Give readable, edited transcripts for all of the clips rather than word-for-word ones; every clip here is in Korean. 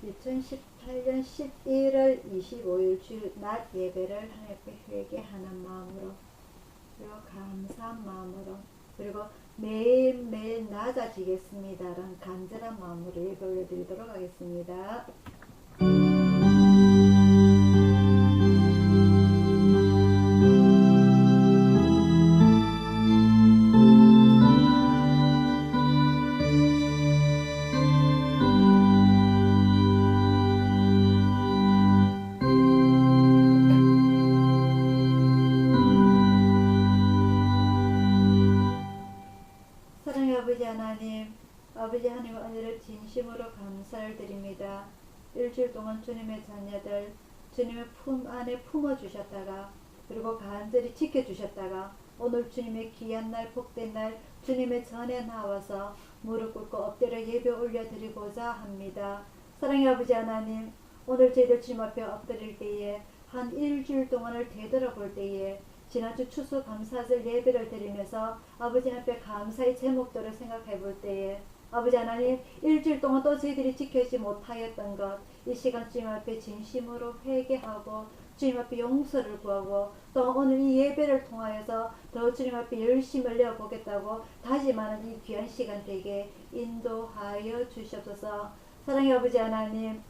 2018년 11월 25일 주 낮 예배를 하나님 앞에 회개하는 마음으로, 그리고 감사한 마음으로, 그리고 매일매일 낮아지겠습니다라는 간절한 마음으로 예배 올려드리도록 하겠습니다. 사랑의 아버지 하나님, 아버지 하나님 은혜를 진심으로 감사를 드립니다. 일주일 동안 주님의 자녀들 주님의 품 안에 품어주셨다가, 그리고 간절히 지켜주셨다가, 오늘 주님의 귀한 날, 복된 날 주님의 전에 나와서 무릎 꿇고 엎드려 예배 올려드리고자 합니다. 사랑의 아버지 하나님, 오늘 저희들 주님 앞에 엎드릴 때에 한 일주일 동안을 되돌아볼 때에 지난주 추수감사절 예배를 드리면서 아버지 앞에 감사의 제목들을 생각해 볼 때에, 아버지 하나님, 일주일 동안 또 저희들이 지켜지지 못하였던 것, 이 시간 주님 앞에 진심으로 회개하고 주님 앞에 용서를 구하고, 또 오늘 이 예배를 통하여서 더 주님 앞에 열심을 내어보겠다고 다짐하는 이 귀한 시간 되게 인도하여 주시옵소서. 사랑의 아버지 하나님,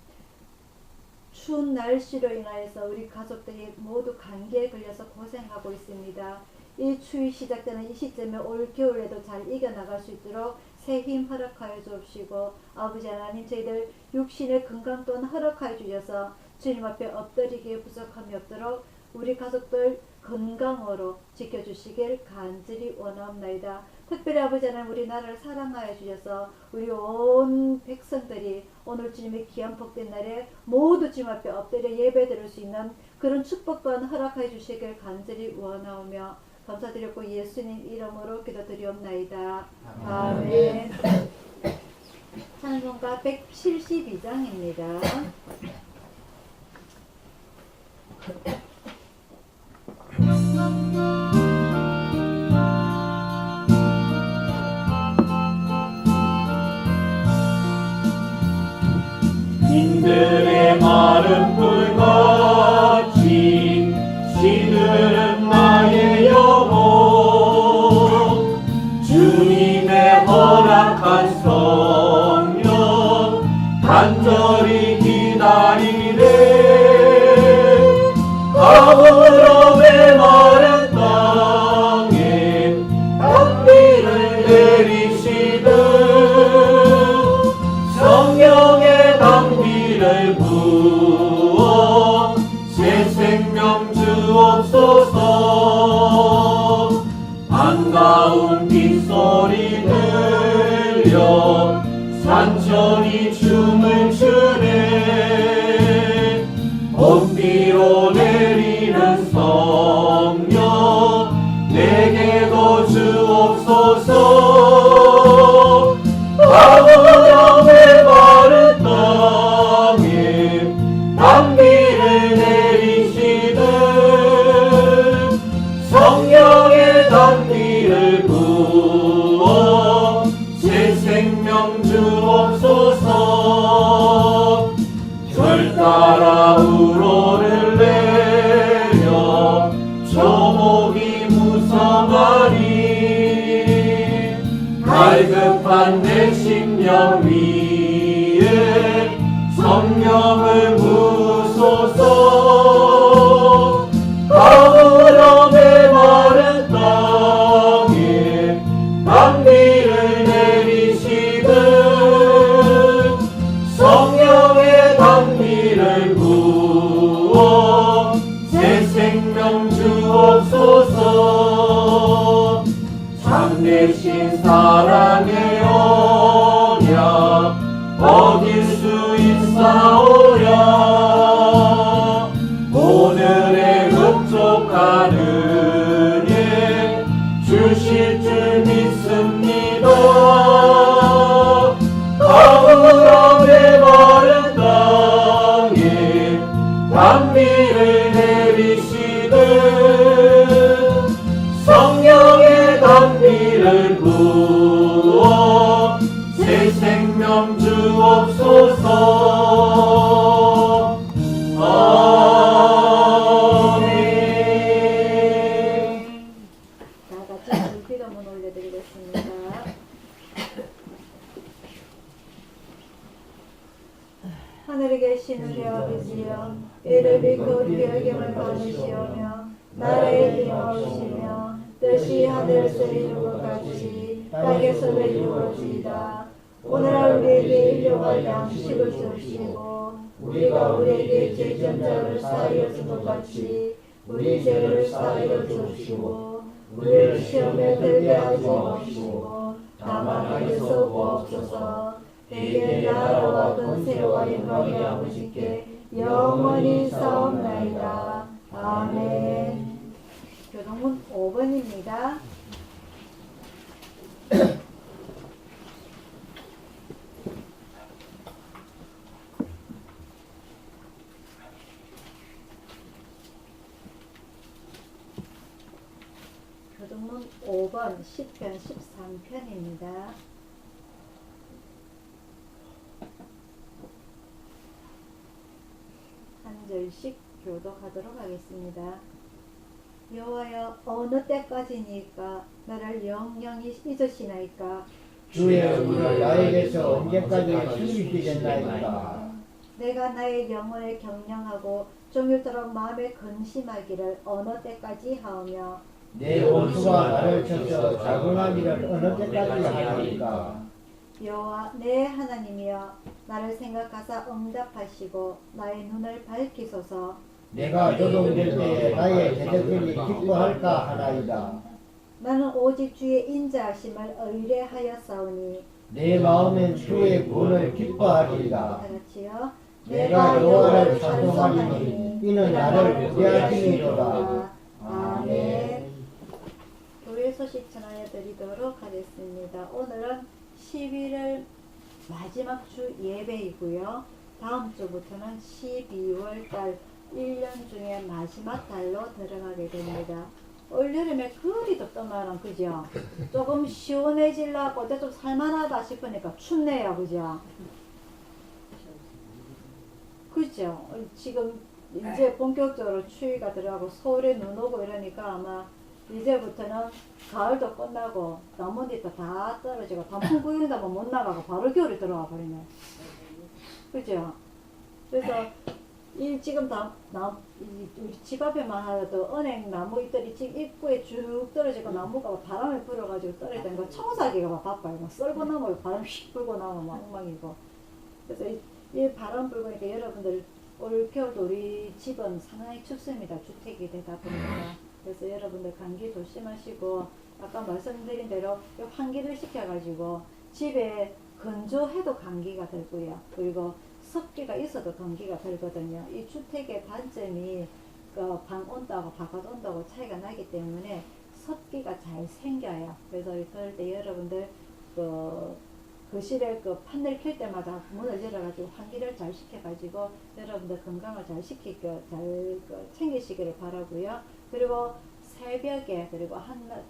추운 날씨로 인하여서 우리 가족들이 모두 감기에 걸려서 고생하고 있습니다. 이 추위 시작되는 이 시점에 올 겨울에도 잘 이겨나갈 수 있도록 새 힘 허락하여 주옵시고, 아버지 하나님, 저희들 육신의 건강 또한 허락하여 주셔서 주님 앞에 엎드리기에 부족함이 없도록 우리 가족들 건강으로 지켜주시길 간절히 원하옵나이다. 특별히 아버지 하나님, 우리 나라를 사랑하여 주셔서 우리 온 백성들이 오늘 주님의 귀한 복된 날에 모두 주님 앞에 엎드려 예배 드릴 수 있는 그런 축복 또한 허락하여 주시길 간절히 원하오며 감사드렸고 예수님 이름으로 기도드리옵나이다. 아멘. 찬송가 172장입니다. 빈들의 마른 불같이 시들은 나의 영혼, 주님의 허락한 성령 간절히 기다리네. 가물어 메마른 땅에 단비를 내리시듯 성령의 단비를 부어 새 생명 주옵소서. 반가운 빗소리 들려 산천이 춤을 추네. 봄비로 내리는 성령 내게도 주옵소서. 가물어 메마른 땅에 단비를 내리시듯 성령의 단비를 부어 새 생명 주옵소서. 절 따라 우러를 내려 조목이 무성하니 갈급한 내 심령 위에 성령을 부소서. 가물어 메마른 땅에 단비를 내리시듯 성령의 단비를 부어 새 생명 주옵소서. 참되신 사랑의 언약 얻을 수 있사오랴. 오늘의 흡족한 은혜 주실 줄 믿습니다. 가물어 메마른 땅에 단비를 내리시듯 성령의 단비를 부어 새 생명 주옵소서. 하늘에 계신 우리 아버지여, 이름이 곧 별경을 받으시오며 나라의 힘없으시며 뜻이 하늘에서 이룬 것 같이 땅에서도 이루어지이다. 오늘날 우리에게 일용할 양식을 주시고 우리가 우리에게 죄전자를 사하여 준 것 같이 우리 죄를 사하여 주시고 우리를 시험에 들게 하지 마시고 다만 악에서 구하옵소서. 대개 나라와 권세와 영광이 아버지께 영원히 사옵나이다. 아멘. 교동문 5번입니다. 교동문 5번 10편 13편입니다. 한 절씩 교독하도록 하겠습니다. 여호와여, 어느 때까지니까 나를 영영히 잊으시나이까? 주의 은혜를 나에게서 언제까지 숨기시겠나이까? 내가 나의 영혼을 경영하고 종일토록 마음에 근심하기를 어느 때까지 하오며 내 원수가 나를 쳐서 자궁한 일을 어느 때까지 하나이까? 여호와 내 하나님이여, 나를 생각하사 응답하시고 나의 눈을 밝히소서. 내가 조동될 때에 나의 대적들이 기뻐할까 하나이다. 나는 오직 주의 인자하심을 의뢰하였사오니 내 마음은 주의 구원을 기뻐하리이다. 다같이요. 내가 여호와를 찬송하리니 이는 나를 구하심이로다. 아멘. 교회 소식 전하여 드리도록 하겠습니다. 오늘은 11월 마지막 주 예배이고요. 다음 주부터는 12월 달 1년 중에 마지막 달로 들어가게 됩니다. 올여름에 그리 덥더만은 그죠? 조금 시원해지려고 어때 좀 살만하다 싶으니까 춥네요. 그죠? 그죠? 지금 이제 본격적으로 추위가 들어가고 서울에 눈 오고 이러니까 아마 이제부터는 가을도 끝나고 나뭇잎도 다 떨어지고 단풍 구경도 못 나가고 바로 겨울이 들어와 버리네. 그죠? 그래서 이 지금 우리 집 앞에만 하도 은행 나무 잎들이 지금 입구에 쭉 떨어지고 나무가 바람에 불어가지고 떨어지는 거 청소하기가 막 바빠요. 막 썰고 나무 바람 휙 불고 나면 막 엉망이고. 그래서 이 바람 불고니까 여러분들 올 겨울도 우리 집은 상당히 춥습니다. 주택이 되다 보니까. 그래서 여러분들 감기 조심하시고 아까 말씀드린 대로 환기를 시켜가지고 집에 건조해도 감기가 들고요. 그리고 습기가 있어도 감기가 들거든요. 이 주택의 단점이 그 방 온도하고 바깥 온도하고 차이가 나기 때문에 습기가 잘 생겨요. 그래서 그럴 때 여러분들 그 거실에 그 판넬 켤 때마다 문을 열어가지고 환기를 잘 시켜가지고 여러분들 건강을 잘 챙기시기를 바라고요. 그리고 새벽에 그리고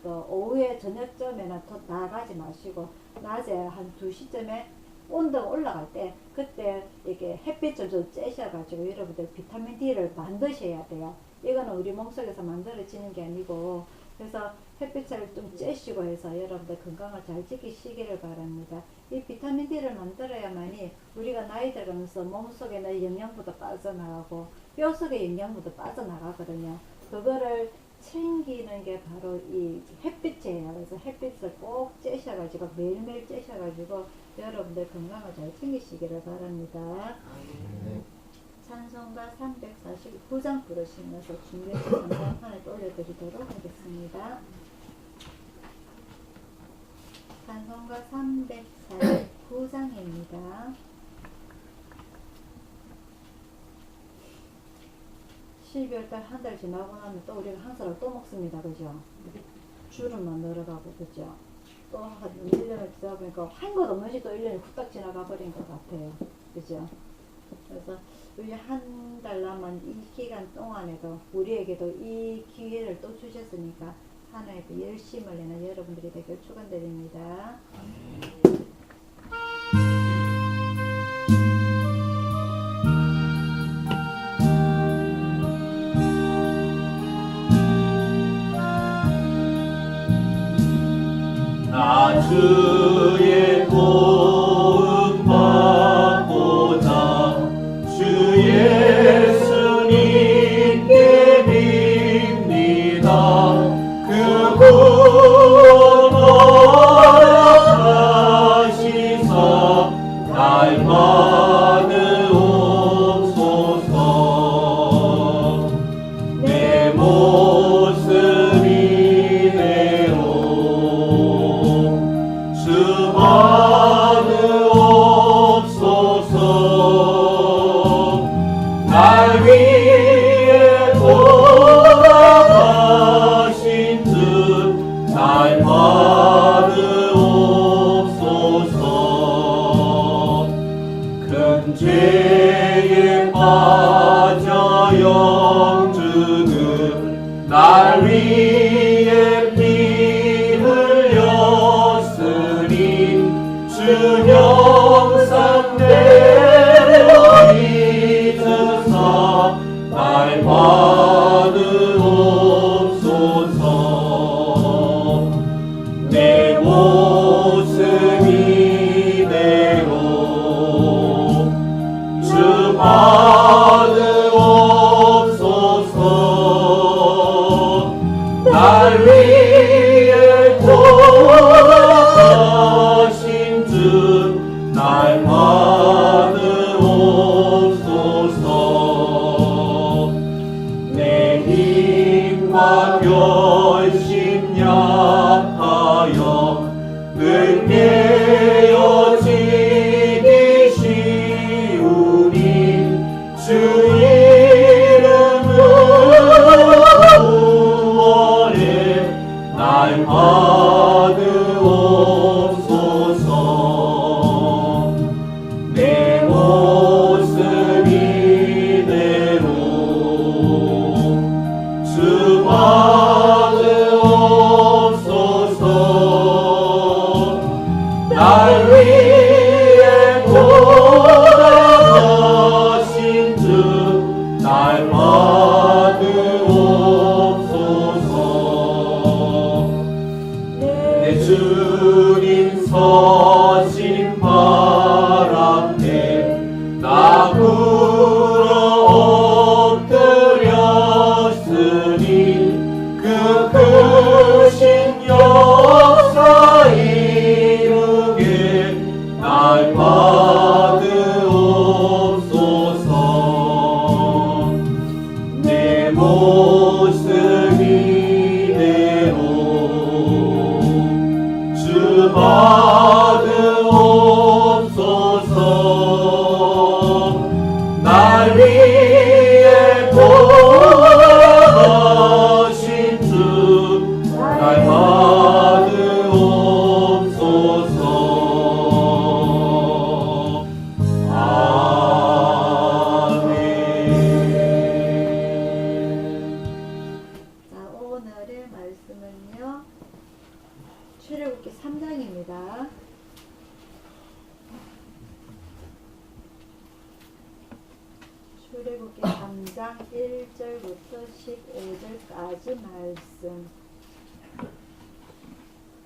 오후에 저녁쯤에는 더 나가지 마시고 낮에 한 2시쯤에 온도가 올라갈 때 그때 이렇게 햇빛을 좀 쬐셔가지고 여러분들 비타민 D를 만드셔야 돼요. 이거는 우리 몸속에서 만들어지는 게 아니고 그래서 햇빛을 좀 쬐시고 해서 여러분들 건강을 잘 지키시기를 바랍니다. 이 비타민 D를 만들어야만이 우리가 나이 들면서 몸속에 있는 영양분도 빠져나가고 뼈 속에 영양분도 빠져나가거든요. 그거를 챙기는 게 바로 이 햇빛이에요. 그래서 햇빛을 꼭 쬐셔가지고 매일매일 쬐셔가지고 여러분들 건강을 잘 챙기시기를 바랍니다. 찬송가 349장 부르시면서 준비해서 전광판을 올려드리도록 하겠습니다. 찬송가 349장입니다. 12월달 한 달 지나고 나면 또 우리가 한 쌀을 또 먹습니다. 그죠? 주름만 늘어가고, 그죠? 또 한 1년을 지나다 보니까 한 것 없는 시 또 1년이 후딱 지나가 버린 것 같아요. 그죠? 그래서 우리 한 달 남은 이 기간 동안에도 우리에게도 이 기회를 또 주셨으니까 하나님께 열심을 내는 여러분들이 되길 축원드립니다. 나 주의 도움 받고자 죄에 빠져 영주는 날 위해 피 흘렸으니 주 형상 내려 잊으사 날 받으옵소서. 내 모습 이대로 주 받으옵소서. 날 위해 돌아가신 주 날 받으옵소서. 내 힘과 결심 약하여 능내어 지기 쉬우니 주 이름으로 구원해 날 받으옵소서. 내 모습 이대로 주 받으옵소서. 날 위해 돌아가신 주 날 받으옵소서. 내 주님 서신 발 앞에 나 굴어 엎드렸으니 그 크신 역사 이루게 날 받으옵소서. 내 모습 이대로 주 받으옵소서. 날 위해 돌아가신 주 날 받으옵소서. 아멘. 자, 오늘의 말씀은요. 출애굽기 3장입니다. 출애굽기 3장 1절부터 15절까지 말씀.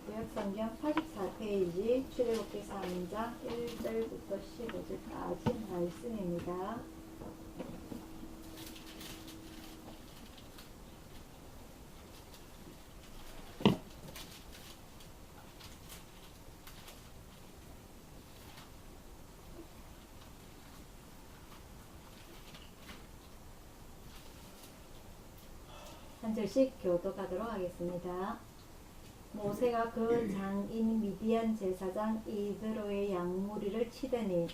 구약성경 84페이지 출애굽기 3장 1절부터 15절까지 말씀입니다. 한 절씩 교독하도록 하겠습니다. 모세가 그 장인 미디안 제사장 이드로의 양무리를 치더니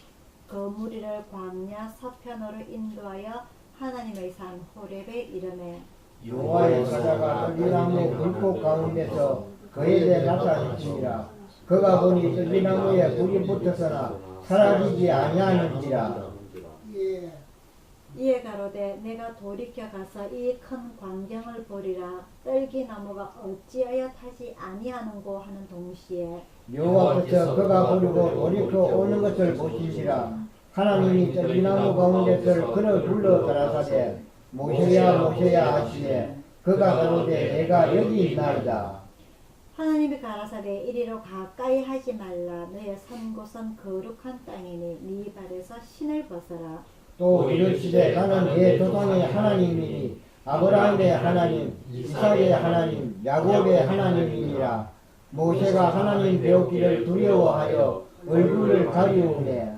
그 무리를 광야 서편으로 인도하여 하나님의 산 호렙에 이르매 여호와의 사자가 들기나무 불꽃 가운데서 그에 대해 나타났습니다. 그가 보니 들기나무에 불이 붙었으나 사라지지 아니하는지라. 이에 가로되 내가 돌이켜 가서 이 큰 광경을 보리라. 떨기나무가 어찌하여 타지 아니하는고 하는 동시에 여호와께서 그가 부르고 돌이켜 오는 것을 보시니라. 하나님이 떨기나무 가운데서 그를 불러 가라사대 모세야 모세야 하시되 그가 가로되 내가 여기 있나이다. 하나님이 가라사대 이리로 가까이 하지 말라. 너의 선 곳은 거룩한 땅이니 네 발에서 신을 벗어라. 또 이르시되 나는 내 조상의 하나님이니 아브라함의 하나님, 이삭의 하나님, 야곱의 하나님이니라. 모세가 하나님 배우기를 두려워하여 얼굴을 가리우네.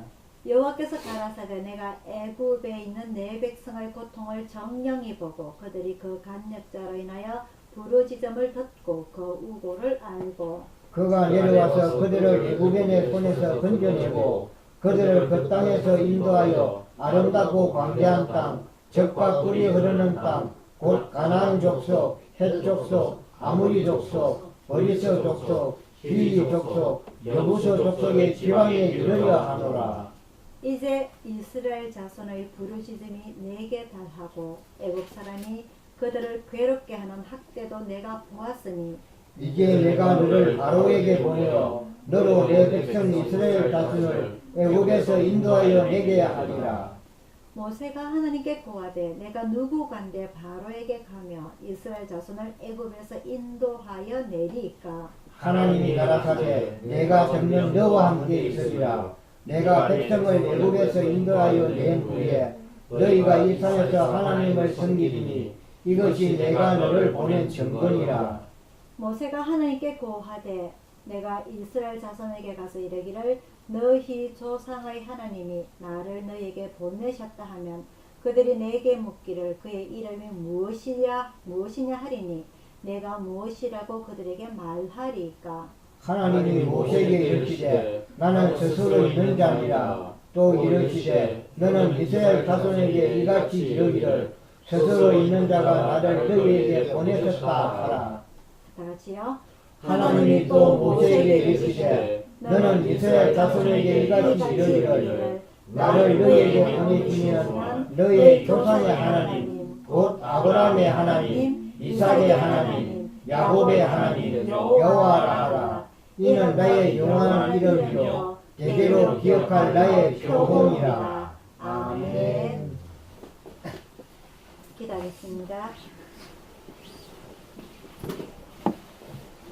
여호와께서 가라사대 내가 애굽에 있는 내 백성의 고통을 정령히 보고 그들이 그 간역자로 인하여 부르짖음을 듣고 그 우고를 알고 그가 내려와서 그들을 애굽인의 손에서 건져내고 그들을 그 땅에서 인도하여 아름답고 광대한 땅, 젖과 꿀이 흐르는 땅, 곧 가나안 족속, 헷 족속, 아무리 족속, 버리스 족속, 히위 족속, 여부서 족속의 지방에 이르려 하노라. 이제 이스라엘 자손의 부르짖음이 내게 달하고 애굽 사람이 그들을 괴롭게 하는 학대도 내가 보았으니 이제 내가 너를 바로에게 보내어 너로 내 백성 이스라엘 자손을 애굽에서 인도하여 내게 하리라. 모세가 하나님께 고하되 내가 누구 간데 바로에게 가며 이스라엘 자손을 애굽에서 인도하여 내리까. 하나님이 가라사대 내가 정녕 너와 함께 있으리라. 내가 백성을 애굽에서 인도하여 낸 후에 너희가 이 산에서 하나님을 섬기리니 이것이 내가 너를 보낸 증거니라. 모세가 하나님께 고하되 내가 이스라엘 자손에게 가서 이르기를 너희 조상의 하나님이 나를 너희에게 보내셨다 하면 그들이 내게 묻기를 그의 이름이 무엇이냐 하리니 내가 무엇이라고 그들에게 말하리까. 하나님이 모세에게 이르시되 나는 스스로 있는 자니라. 또 이르시되 너는 이스라엘 자손에게 이같이 이르기를 스스로 있는 자가 나를 너희에게 보내셨다 하라. 다같이요. 하나님이 또 모세에게 이르시되 너는 이스라엘 자손에게 이같이 이르기를 나를 너희에게 보내주면 너희의 조상의 하나님 곧 아브라함의 하나님 이삭의 하나님 야곱의 하나님 여호와라 하라. 이는 나의 영원한 이름이요 대대로 기억할 나의 교훈이라. 아멘. 기도하겠습니다.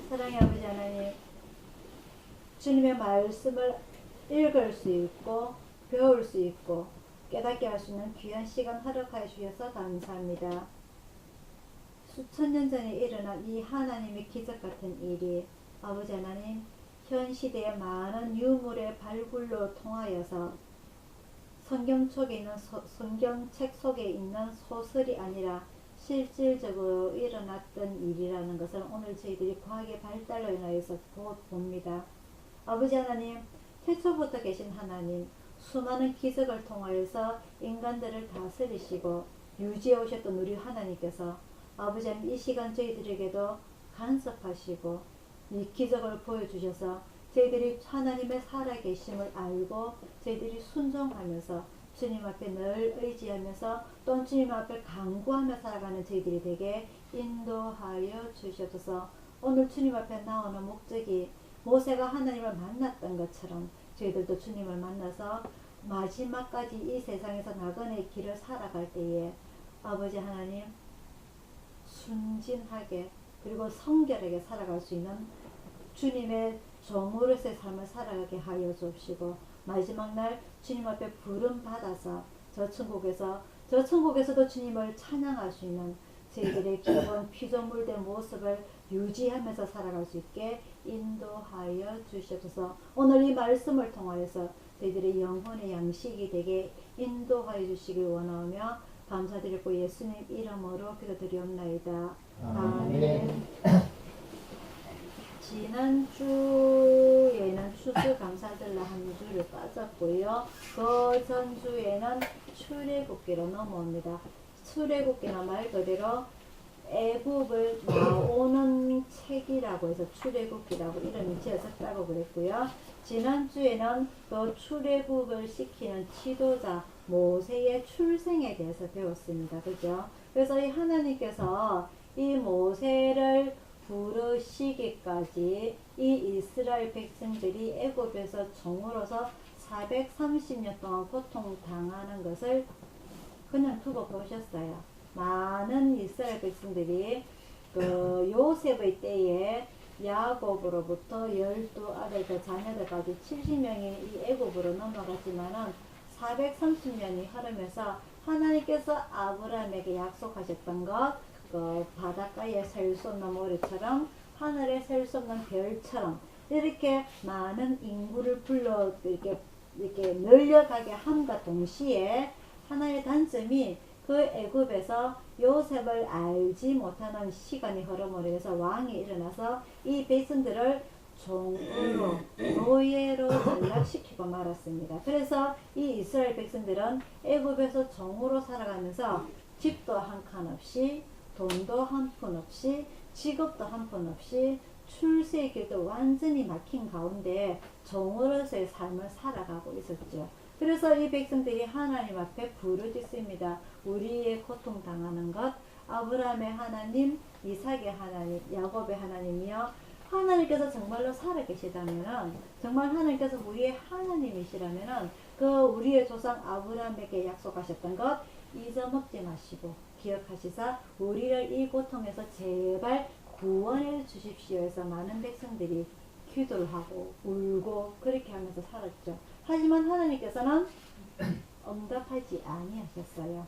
사랑의 아버지 하나님, 주님의 말씀을 읽을 수 있고 배울 수 있고 깨닫게 할 수 있는 귀한 시간 허락하여 주셔서 감사합니다. 수천 년 전에 일어난 이 하나님의 기적 같은 일이 아버지 하나님 현 시대의 많은 유물의 발굴로 통하여서 성경책 속에 있는 소설이 아니라 실질적으로 일어났던 일이라는 것을 오늘 저희들이 과학의 발달로 인하여서 봅니다. 아버지 하나님, 태초부터 계신 하나님, 수많은 기적을 통하여서 인간들을 다스리시고 유지해 오셨던 우리 하나님께서 아버지 하나님 이 시간 저희들에게도 간섭하시고 이 기적을 보여주셔서 저희들이 하나님의 살아계심을 알고 저희들이 순종하면서 주님 앞에 늘 의지하면서 또 주님 앞에 간구하며 살아가는 저희들이 되게 인도하여 주셔서 오늘 주님 앞에 나오는 목적이 모세가 하나님을 만났던 것처럼 저희들도 주님을 만나서 마지막까지 이 세상에서 나그네의 길을 살아갈 때에 아버지 하나님 순진하게 그리고 성결하게 살아갈 수 있는 주님의 종으로서의 삶을 살아가게 하여 주옵시고 마지막 날 주님 앞에 부름 받아서 저 천국에서도 주님을 찬양할 수 있는 저희들의 기본 피조물된 모습을 유지하면서 살아갈 수 있게 인도하여 주시옵소서. 오늘 이 말씀을 통하여서 저희들의 영혼의 양식이 되게 인도하여 주시길 원하며 감사드리고 예수님 이름으로 기도드리옵나이다. 아멘. 지난주에는 추수감사절로 한 주를 빠졌고요. 그 전주에는 출애굽기로 넘어옵니다. 출애굽기는 말 그대로 애굽을 나오는 책이라고 해서 출애굽기라고 이름이 지어졌다고 그랬고요. 지난주에는 또 출애굽을 시키는 지도자 모세의 출생에 대해서 배웠습니다. 그죠? 그래서 이 하나님께서 이 모세를 부르시기까지 이 이스라엘 백성들이 애굽에서 종으로서 430년 동안 고통당하는 것을 그냥 두고 보셨어요. 많은 이스라엘 백성들이 그 요셉의 때에 야곱으로부터 12아들들 자녀들까지 70명이 이 애굽으로 넘어갔지만은 430년이 흐르면서 하나님께서 아브라함에게 약속하셨던 것, 그 바닷가에 셀 수 없는 모래처럼 하늘에 셀 수 없는 별처럼 이렇게 많은 인구를 불러 이렇게 늘려가게 함과 동시에 하나의 단점이 그 애굽에서 요셉을 알지 못하는 시간이 흐름으로 해서 왕이 일어나서 이 백성들을 종으로 노예로 전락시키고 말았습니다. 그래서 이 이스라엘 백성들은 애굽에서 종으로 살아가면서 집도 한 칸 없이 돈도 한 푼 없이 직업도 한 푼 없이 출세의 길도 완전히 막힌 가운데 종으로서의 삶을 살아가고 있었죠. 그래서 이 백성들이 하나님 앞에 부르짖습니다. 우리의 고통 당하는 것, 아브라함의 하나님, 이삭의 하나님, 야곱의 하나님이여, 하나님께서 정말로 살아계시다면은, 정말 하나님께서 우리의 하나님이시라면은, 그 우리의 조상 아브라함에게 약속하셨던 것 잊어먹지 마시고 기억하시사 우리를 이 고통에서 제발 구원해 주십시오 해서 많은 백성들이 기도를 하고 울고 그렇게 하면서 살았죠. 하지만 하나님께서는 응답하지 아니하셨어요.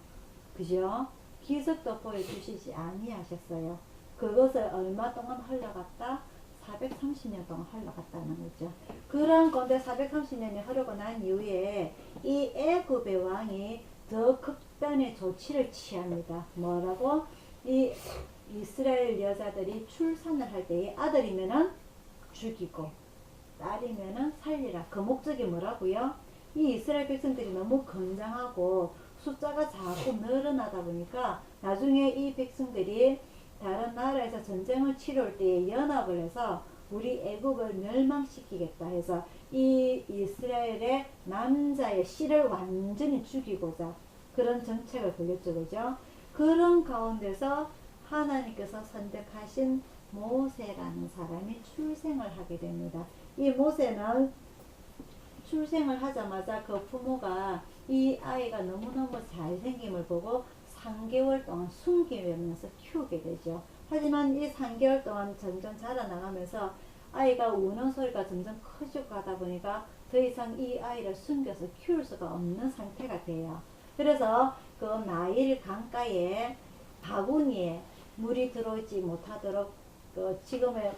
그죠? 기적도 보여주시지 아니하셨어요. 그것을 얼마 동안 흘러갔다? 430년 동안 흘러갔다는 거죠. 그런 건데 430년이 흐르고 난 이후에 이 애굽의 왕이 더 극단의 조치를 취합니다. 뭐라고? 이 이스라엘 여자들이 출산을 할 때에 아들이면은 죽이고 딸이면은 살리라. 그 목적이 뭐라고요? 이 이스라엘 백성들이 너무 건장하고 숫자가 자꾸 늘어나다 보니까 나중에 이 백성들이 다른 나라에서 전쟁을 치러올 때에 연합을 해서 우리 애국을 멸망시키겠다 해서 이 이스라엘의 남자의 씨를 완전히 죽이고자 그런 정책을 걸렸죠. 그죠? 그런 가운데서 하나님께서 선택하신 모세라는 사람이 출생을 하게 됩니다. 이 모세는 출생을 하자마자 그 부모가 이 아이가 너무너무 잘생김을 보고 3개월 동안 숨기면서 키우게 되죠. 하지만 이 3개월 동안 점점 자라나가면서 아이가 우는 소리가 점점 커지고 가다 보니까 더 이상 이 아이를 숨겨서 키울 수가 없는 상태가 돼요. 그래서 그 나일 강가에 바구니에 물이 들어오지 못하도록 그 지금의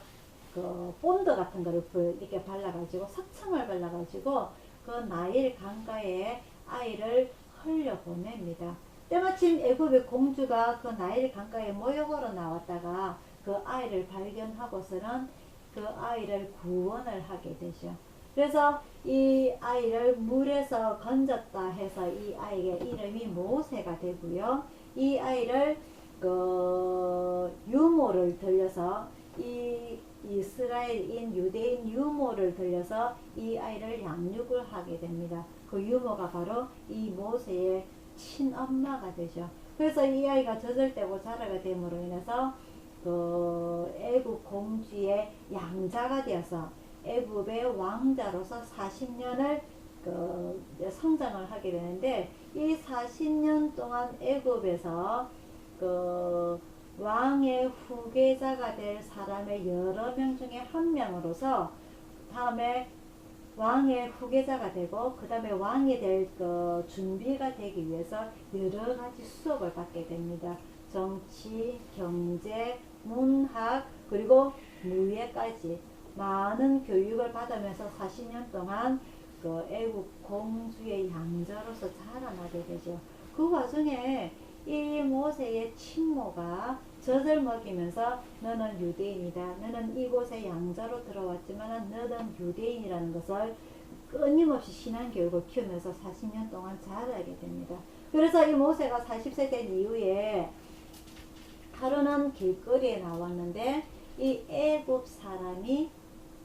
그 본드 같은 거를 이렇게 발라가지고 석청을 발라가지고 그 나일 강가에 아이를 흘려보냅니다. 때마침 애굽의 공주가 그 나일 강가에 모욕으로 나왔다가 그 아이를 발견하고서는 그 아이를 구원을 하게 되죠. 그래서 이 아이를 물에서 건졌다 해서 이 아이의 이름이 모세가 되고요. 이 아이를 그 유모를 들려서 이 이스라엘인 유대인 유모를 들려서 이 아이를 양육을 하게 됩니다. 그 유모가 바로 이 모세의 친엄마가 되죠. 그래서 이 아이가 젖을대고 자라게 됨으로 인해서 그 애굽 공주의 양자가 되어서 애굽의 왕자로서 40년을 그 성장을 하게 되는데 이 40년 동안 애굽에서 그 왕의 후계자가 될 사람의 여러 명 중에 한 명으로서 다음에 왕의 후계자가 되고 그 다음에 왕이 될 그 준비가 되기 위해서 여러 가지 수업을 받게 됩니다. 정치, 경제, 문학 그리고 무예까지 많은 교육을 받으면서 40년 동안 그 애국 공주의 양자로서 자라나게 되죠. 그 와중에 이 모세의 친모가 젖을 먹이면서 너는 유대인이다. 너는 이곳에 양자로 들어왔지만 너는 유대인이라는 것을 끊임없이 신앙교육을 키우면서 40년 동안 자라게 됩니다. 그래서 이 모세가 40세 된 이후에 하루는 길거리에 나왔는데 이 애굽 사람이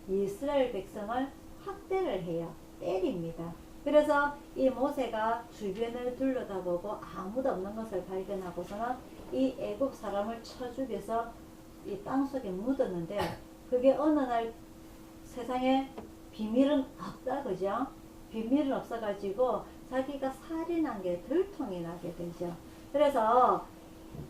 이스라엘 백성을 학대를 해요. 때립니다. 그래서 이 모세가 주변을 둘러다보고 아무도 없는 것을 발견하고서는 이 애굽 사람을 쳐 죽여서 이 땅속에 묻었는데 그게 어느 날 세상에 비밀은 없다. 그죠? 비밀은 없어가지고 자기가 살인한 게 들통이 나게 되죠. 그래서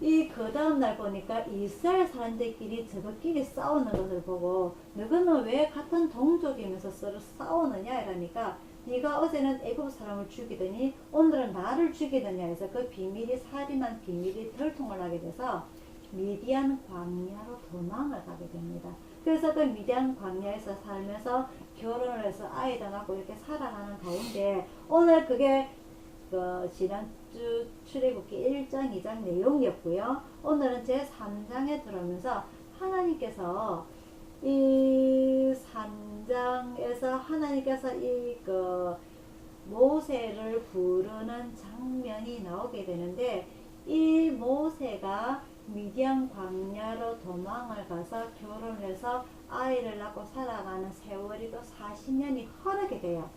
이 그 다음날 보니까 이스라엘 사람들끼리 저것끼리 싸우는 것을 보고 너희는 왜 같은 동족이면서 서로 싸우느냐 이러니까 네가 어제는 애굽 사람을 죽이더니 오늘은 나를 죽이느냐 해서 그 비밀이 살인한 비밀이 들통을 하게 돼서 미디안 광야로 도망을 가게 됩니다. 그래서 그 미디안 광야에서 살면서 결혼을 해서 아이도 낳고 이렇게 살아가는 가운데 오늘 그게 그 지난주 출애굽기 1장 2장 내용이었고요. 오늘은 제 3장에 들어오면서 하나님께서 이 3장에서 하나님께서 이 그 모세를 부르는 장면이 나오게 되는데 이 모세가 미디안 광야로 도망을 가서 결혼을 해서 아이를 낳고 살아가는 세월이 또 40년이 흐르게 돼요.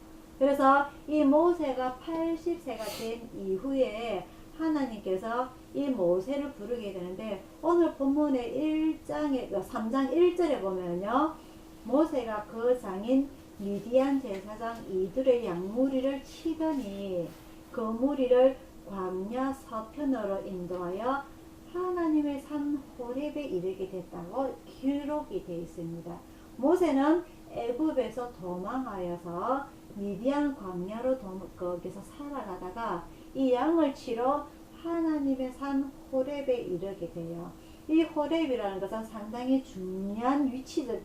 그래서 이 모세가 80세가 된 이후에 하나님께서 이 모세를 부르게 되는데 오늘 본문의 3장 1절에 보면요. 모세가 그 장인 미디안 제사장 이들의 양무리를 치더니 그 무리를 광야 서편으로 인도하여 하나님의 산 호렙에 이르게 됐다고 기록이 되어 있습니다. 모세는 애굽에서 도망하여서 미디안 광야로 거기서 살아가다가 이 양을 치러 하나님의 산 호렙에 이르게 돼요. 이 호렙이라는 것은 상당히 중요한 위치적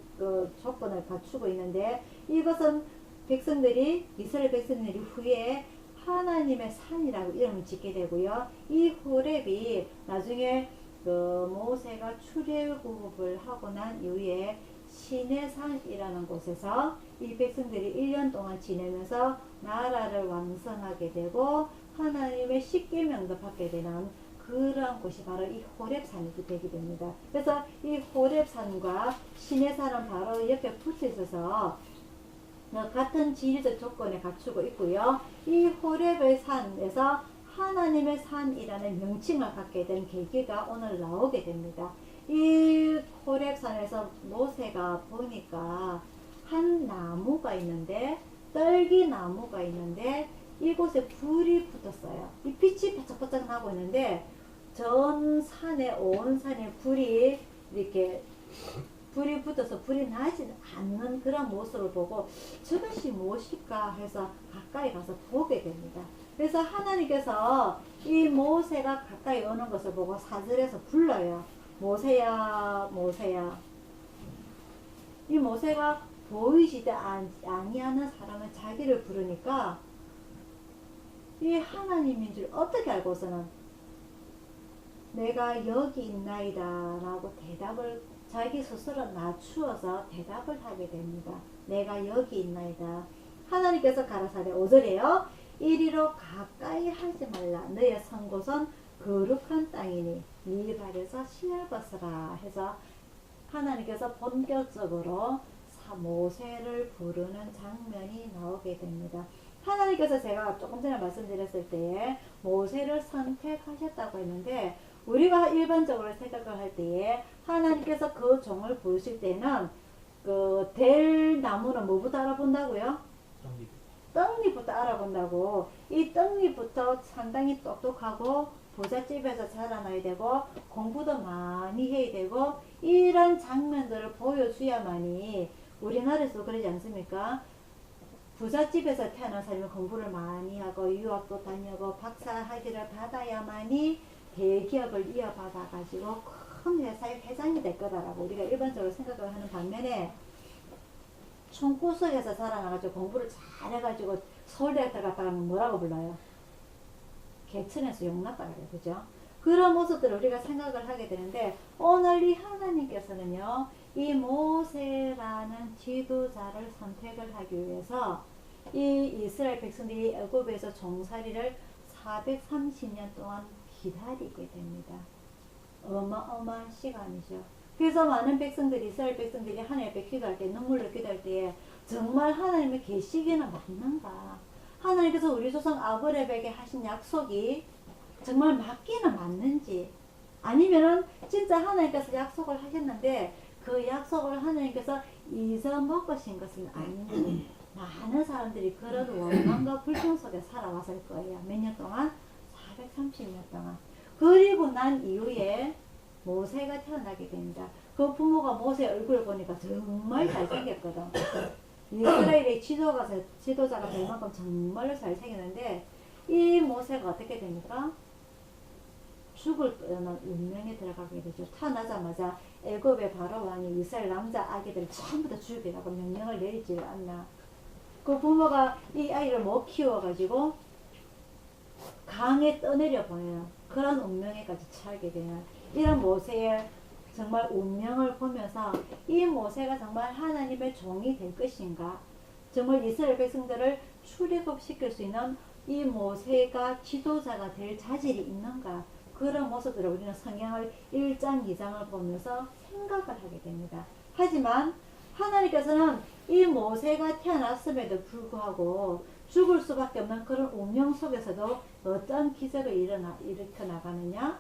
조건을 갖추고 있는데 이것은 이스라엘 백성들이 후에 하나님의 산이라고 이름을 짓게 되고요. 이 호렙이 나중에 모세가 출애굽을 하고 난 이후에 시내산이라는 곳에서 이 백성들이 1년 동안 지내면서 나라를 완성하게 되고 하나님의 십계명도 받게 되는 그런 곳이 바로 이 호렙산이 되게 됩니다. 그래서 이 호렙산과 시내산은 바로 옆에 붙어 있어서 같은 지리적 조건에 갖추고 있고요. 이 호렙의 산에서 하나님의 산이라는 명칭을 갖게 된 계기가 오늘 나오게 됩니다. 이 호렙산에서 모세가 보니까 한 나무가 있는데 떨기 나무가 있는데 이곳에 불이 붙었어요. 이 빛이 바짝바짝 나고 있는데 전 산에 온 산에 불이 이렇게 불이 붙어서 불이 나지 않는 그런 모습을 보고 저것이 무엇일까 해서 가까이 가서 보게 됩니다. 그래서 하나님께서 이 모세가 가까이 오는 것을 보고 4절에서 불러요. 모세야 모세야. 이 모세가 보이지도 아니하는 사람은 자기를 부르니까 이 하나님인 줄 어떻게 알고서는 내가 여기 있나이다 라고 대답을 자기 스스로 낮추어서 대답을 하게 됩니다. 내가 여기 있나이다. 하나님께서 가라사대 5절에요. 이리로 가까이 하지 말라. 너의 선 곳은 거룩한 땅이니 네 발에서 신을 벗으라 해서 하나님께서 본격적으로 모세를 부르는 장면이 나오게 됩니다. 하나님께서 제가 조금 전에 말씀드렸을 때에 모세를 선택하셨다고 했는데 우리가 일반적으로 생각을 할 때에 하나님께서 그 종을 부르실 때는 그 될 나무는 뭐부터 알아본다고요? 떡잎부터 알아본다고. 이 떡잎부터 상당히 똑똑하고 부잣집에서 자라나야 되고 공부도 많이 해야 되고 이런 장면들을 보여줘야만이 우리나라에서 그러지 않습니까? 부잣집에서 태어난 사람이 공부를 많이 하고 유학도 다니고 박사학위를 받아야만이 대기업을 이어받아 가지고 큰 회사의 회장이 될 거다라고 우리가 일반적으로 생각을 하는 반면에 총구석에서 자라나가지고 공부를 잘해가지고 서울대에 들어갔다가 뭐라고 불러요? 개천에서 용났다 그래요. 그죠? 그런 모습들을 우리가 생각을 하게 되는데 오늘 이 하나님께서는요. 이 모세라는 지도자를 선택을 하기 위해서 이 이스라엘 백성들이 애굽에서 종살이를 430년 동안 기다리게 됩니다. 어마어마한 시간이죠. 그래서 많은 백성들이 이스라엘 백성들이 하나님 앞에 기도할 때 눈물로 기도할 때에 정말 하나님의 계시기는 맞는가? 하나님께서 우리 조상 아브라함에게 하신 약속이 정말 맞기는 맞는지 아니면은 진짜 하나님께서 약속을 하셨는데 그 약속을 하나님께서 잊어먹으신 것은 아닌지 많은 사람들이 그런 원망과 불평 속에 살아왔을 거예요. 몇 년 동안? 430년 동안. 그리고 난 이후에 모세가 태어나게 됩니다. 그 부모가 모세 얼굴을 보니까 정말 잘생겼거든. 이스라엘의 지도자가 될 만큼 정말로 잘생겼는데 이 모세가 어떻게 됩니까? 죽을 뻔한 운명에 들어가게 되죠. 태어나자마자 애굽의 바로왕이 이스라엘 남자 아기들을 전부 다 죽이라고 명령을 내리지 않나. 그 부모가 이 아이를 못 키워가지고 강에 떠내려 보내요. 그런 운명에까지 처하게 되는 이런 모세의 정말 운명을 보면서 이 모세가 정말 하나님의 종이 될 것인가, 정말 이스라엘 백성들을 출애굽시킬 수 있는 이 모세가 지도자가 될 자질이 있는가, 그런 모습들을 우리는 성경을 1장 2장을 보면서 생각을 하게 됩니다. 하지만 하나님께서는 이 모세가 태어났음에도 불구하고 죽을 수밖에 없는 그런 운명 속에서도 어떤 기적을 일으켜 나가느냐?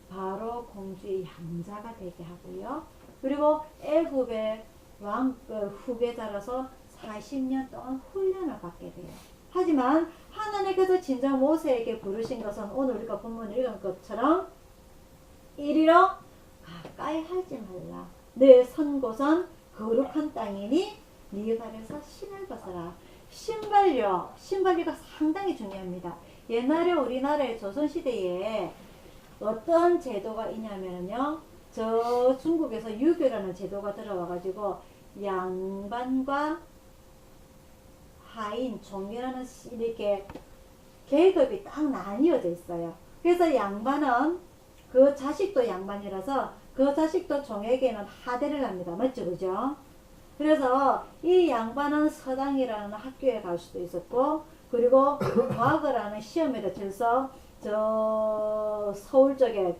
바로 공주의 양자가 되게 하고요. 그리고 애굽의 왕 후계자로서 40년 동안 훈련을 받게 돼요. 하지만 하나님께서 진정 모세에게 부르신 것은 오늘 우리가 본문을 읽은 것처럼 이리로 가까이 하지 말라. 내 선 곳은 거룩한 땅이니 네 발에서 신을 벗어라. 신발료가 상당히 중요합니다. 옛날에 우리나라의 조선시대에 어떤 제도가 있냐면요, 저 중국에서 유교라는 제도가 들어와가지고 양반과 하인, 종이라는 이렇게 계급이 딱 나뉘어져 있어요. 그래서 양반은 그 자식도 양반이라서 그 자식도 종에게는 하대를 합니다. 맞죠? 그죠? 그래서 이 양반은 서당이라는 학교에 갈 수도 있었고, 그리고 과거라는 시험에도 들서 저 서울 쪽에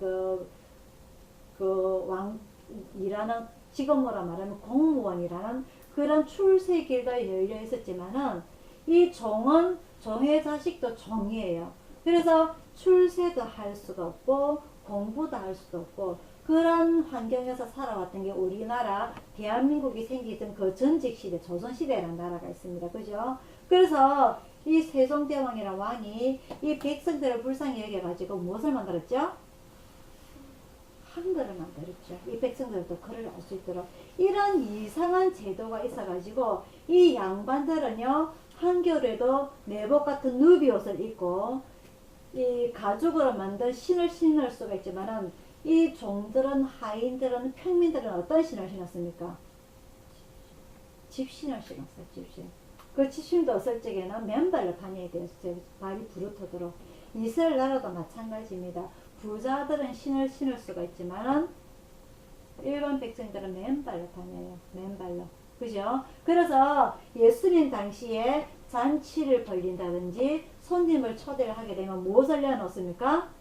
왕이라는 직업으로 말하면 공무원이라는 그런 출세길도 열려 있었지만은 이 종은 종의 자식도 종이에요. 그래서 출세도 할 수가 없고 공부도 할 수도 없고 그런 환경에서 살아왔던 게 우리나라 대한민국이 생기던 그 전직시대 조선시대라는 나라가 있습니다. 그죠? 그래서 이 세종대왕이라는 왕이 이 백성들을 불쌍히 여겨가지고 무엇을 만들었죠? 한글을 만들었죠. 이 백성들도 글을 알 수 있도록. 이런 이상한 제도가 있어가지고 이 양반들은요, 한겨울에도 내복 같은 누비 옷을 입고 이 가죽으로 만든 신을 신을 수가 있지만은 이 종들은, 하인들은, 평민들은 어떤 신을 신었습니까? 집신을 신었어요. 집신. 그 집신도 없을 적에는 맨발로 다녀야 돼요. 발이 부르트도록. 이스라엘 나라도 마찬가지입니다. 부자들은 신을 신을 수가 있지만 일반 백성들은 맨발로 다녀요. 맨발로. 그죠? 그래서 예수님 당시에 잔치를 벌린다든지 손님을 초대를 하게 되면 무엇을 내놓습니까?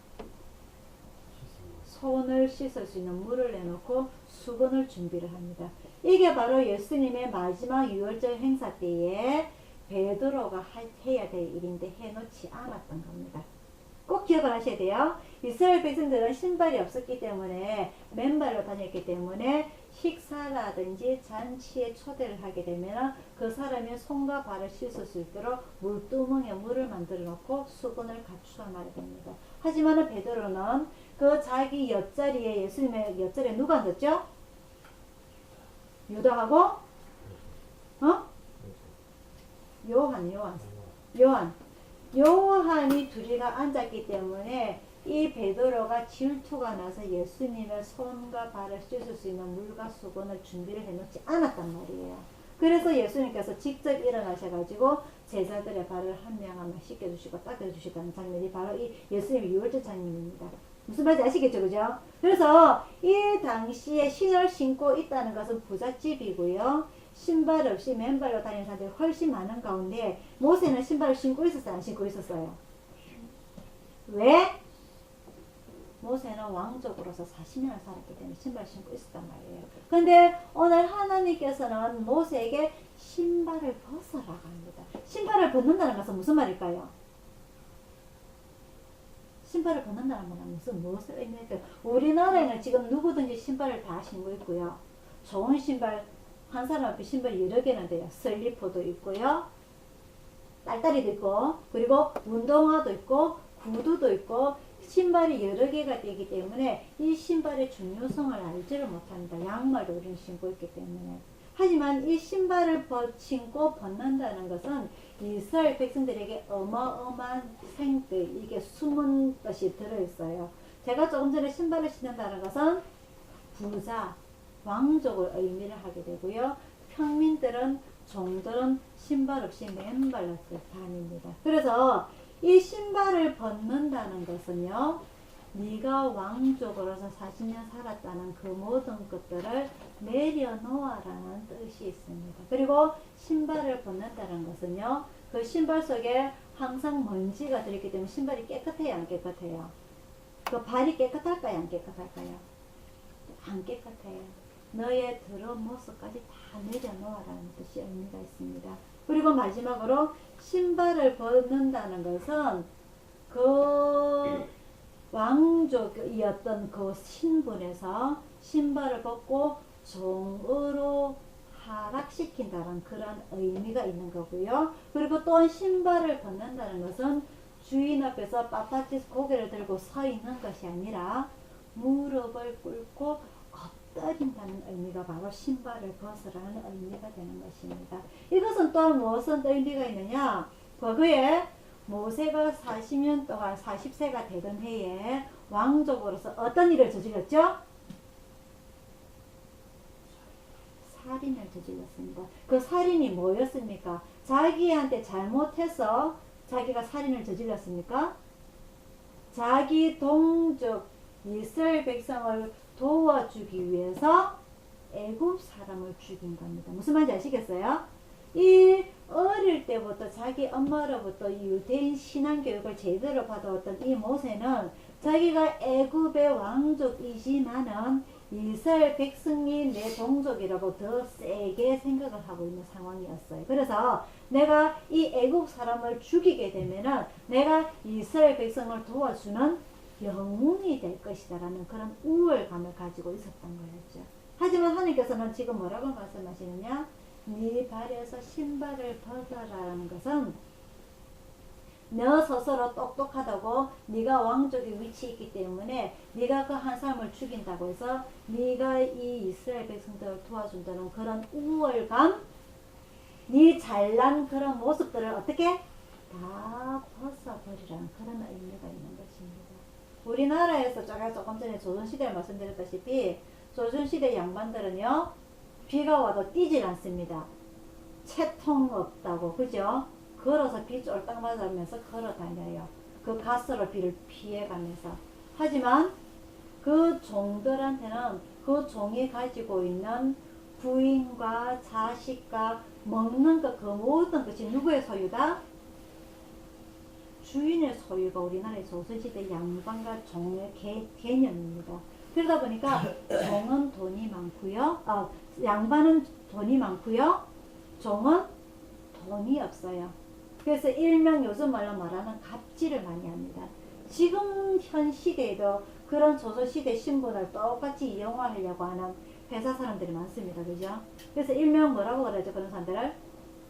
손을 씻을 수 있는 물을 내놓고 수건을 준비를 합니다. 이게 바로 예수님의 마지막 유월절 행사 때에 베드로가 해야 될 일인데 해놓지 않았던 겁니다. 꼭 기억을 하셔야 돼요. 이스라엘 백성들은 신발이 없었기 때문에 맨발로 다녔기 때문에 식사라든지 잔치에 초대를 하게 되면 그 사람이 손과 발을 씻을 수 있도록 물두멍에 물을 만들어 놓고 수건을 갖추어 놔야 됩니다. 하지만 베드로는 그 자기 옆자리에, 예수님의 옆자리에 누가 앉았죠? 유다하고 요한이 둘이가 앉았기 때문에 이 베드로가 질투가 나서 예수님의 손과 발을 씻을 수 있는 물과 수건을 준비를 해놓지 않았단 말이에요. 그래서 예수님께서 직접 일어나셔가지고 제자들의 발을 한 명 한 명 씻겨주시고 닦여주시다는 장면이 바로 이 예수님의 유월절 장면입니다. 무슨 말인지 아시겠죠? 그죠? 그래서 이 당시에 신을 신고 있다는 것은 부잣집이고요. 신발 없이 맨발로 다니는 사람들이 훨씬 많은 가운데 모세는 신발을 신고 있었어요? 안 신고 있었어요? 왜? 모세는 왕족으로서 40년을 살았기 때문에 신발을 신고 있었단 말이에요. 근데 오늘 하나님께서는 모세에게 신발을 벗어라고 합니다. 신발을 벗는다는 것은 무슨 말일까요? 신발을 벗는다는 것은 무엇을 의미할까요? 우리나라에는 지금 누구든지 신발을 다 신고 있고요. 좋은 신발, 한 사람 앞에 신발이 여러 개나 돼요. 슬리퍼도 있고요. 딸다리도 있고, 그리고 운동화도 있고, 구두도 있고, 신발이 여러 개가 되기 때문에 이 신발의 중요성을 알지를 못합니다. 양말도 우리는 신고 있기 때문에. 하지만 이 신발을 신고 벗는다는 것은 이스라엘 백성들에게 어마어마한 생뜻, 이게 숨은 것이 들어있어요. 제가 조금 전에 신발을 신는다는 것은 부자, 왕족을 의미를 하게 되고요. 평민들은, 종들은 신발 없이 맨발로 다닙니다. 그래서 이 신발을 벗는다는 것은요, 네가 왕족으로서 40년 살았다는 그 모든 것들을 내려놓아라는 뜻이 있습니다. 그리고 신발을 벗는다는 것은요, 그 신발 속에 항상 먼지가 들어있기 때문에 신발이 깨끗해요, 안 깨끗해요? 그 발이 깨끗할까요, 안 깨끗할까요? 안 깨끗해요. 너의 더러운 모습까지 다 내려놓아라는 뜻이 의미가 있습니다. 그리고 마지막으로 신발을 벗는다는 것은 그 왕족이었던 그 신분에서 신발을 벗고 종으로 하락시킨다는 그런 의미가 있는 거고요. 그리고 또한 신발을 벗는다는 것은 주인 앞에서 빳빳이 고개를 들고 서 있는 것이 아니라 무릎을 꿇고 엎드린다는 의미가 바로 신발을 벗으라는 의미가 되는 것입니다. 이것은 또한 무엇은 의미가 있느냐? 과거에 모세가 40년 동안 40세가 되던 해에 왕족으로서 어떤 일을 저질렀죠? 살인을 저질렀습니다. 그 살인이 뭐였습니까? 자기한테 잘못해서 자기가 살인을 저질렀습니까? 자기 동족 이스라엘 백성을 도와주기 위해서 애굽 사람을 죽인 겁니다. 무슨 말인지 아시겠어요? 이 어릴 때부터 자기 엄마로부터 유대인 신앙 교육을 제대로 받아왔던 이 모세는 자기가 애굽의 왕족이지만은 이스라엘 백성이 내 동족이라고 더 세게 생각을 하고 있는 상황이었어요. 그래서 내가 이 애굽 사람을 죽이게 되면은 내가 이스라엘 백성을 도와주는 영웅이 될 것이다 라는 그런 우월감을 가지고 있었던 거였죠. 하지만 하나님께서는 지금 뭐라고 말씀하시느냐? 네 발에서 신발을 벗어라라는 것은 너 스스로 똑똑하다고 네가 왕족의 위치에 있기 때문에 네가 그 한 사람을 죽인다고 해서 네가 이 이스라엘 백성들을 도와준다는 그런 우월감, 네 잘난 그런 모습들을 어떻게 다 벗어버리라는 그런 의미가 있는 것입니다. 우리나라에서 제가 조금 전에 조선시대를 말씀드렸다시피 조선시대 양반들은요 비가 와도 뛰질 않습니다. 채통 없다고, 그죠? 걸어서 비 쫄딱 맞으면서 걸어 다녀요. 그 가스로 비를 피해가면서. 하지만 그 종들한테는 그 종이 가지고 있는 부인과 자식과 먹는 것, 그 모든 것이 누구의 소유다? 주인의 소유가 우리나라의 조선시대 양반과 종의 개념입니다. 그러다 보니까 종은 돈이 많고요. 양반은 돈이 많고요. 종은 돈이 없어요. 그래서 일명 요즘 말로 말하는 갑질을 많이 합니다. 지금 현 시대에도 그런 조선시대 신분을 똑같이 이용하려고 하는 회사 사람들이 많습니다. 그죠? 그래서 일명 뭐라고 그러죠? 그런 사람들을?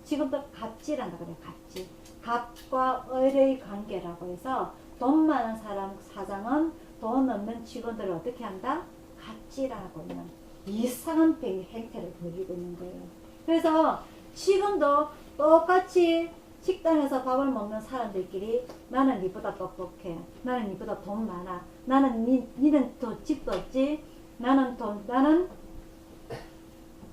지금도 갑질한다 그래요. 갑질. 갑과 을의 관계라고 해서 돈 많은 사람 사장은 돈 없는 직원들을 어떻게 한다? 갑질하고 있는 이상한 행태를 보이고 있는 거예요. 그래서 지금도 똑같이 식당에서 밥을 먹는 사람들끼리 나는 니보다 똑똑해, 나는 니보다 돈 많아, 나는 니는 더 집도 없지, 나는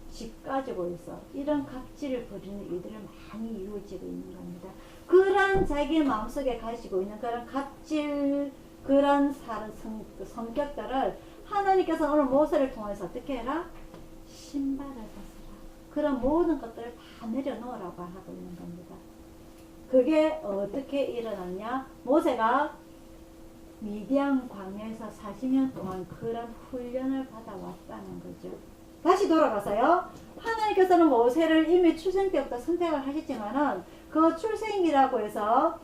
집 가지고 있어. 이런 갑질을 벌이는 일들을 많이 이루어지고 있는 겁니다. 그런 자기 마음속에 가지고 있는 그런 갑질, 그런 성격들을 하나님께서 오늘 모세를 통해서 어떻게 해라? 신발을 벗어라. 그런 모든 것들을 다 내려놓으라고 하고 있는 겁니다. 그게 어떻게 일어났냐? 모세가 미디안 광야에서 40년 동안 그런 훈련을 받아왔다는 거죠. 다시 돌아가서요. 하나님께서는 모세를 이미 출생 때부터 선택을 하셨지만은 그 출생이라고 해서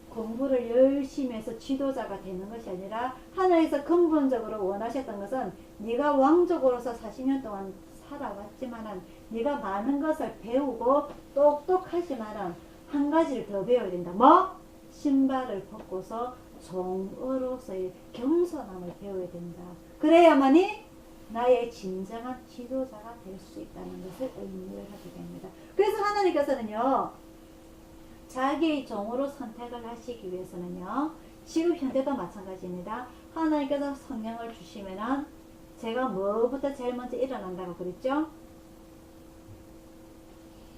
공부를 열심히 해서 지도자가 되는 것이 아니라 하나님께서 근본적으로 원하셨던 것은 네가 왕족으로서 40년 동안 살아왔지만은 네가 많은 것을 배우고 똑똑하지만은 한 가지를 더 배워야 된다. 뭐? 신발을 벗고서 종으로서의 겸손함을 배워야 된다. 그래야만이 나의 진정한 지도자가 될 수 있다는 것을 의미를 하게 됩니다. 그래서 하나님께서는요, 자기의 종으로 선택을 하시기 위해서는요, 지금 현대도 마찬가지입니다. 하나님께서 성령을 주시면은 제가 뭐부터 제일 먼저 일어난다고 그랬죠?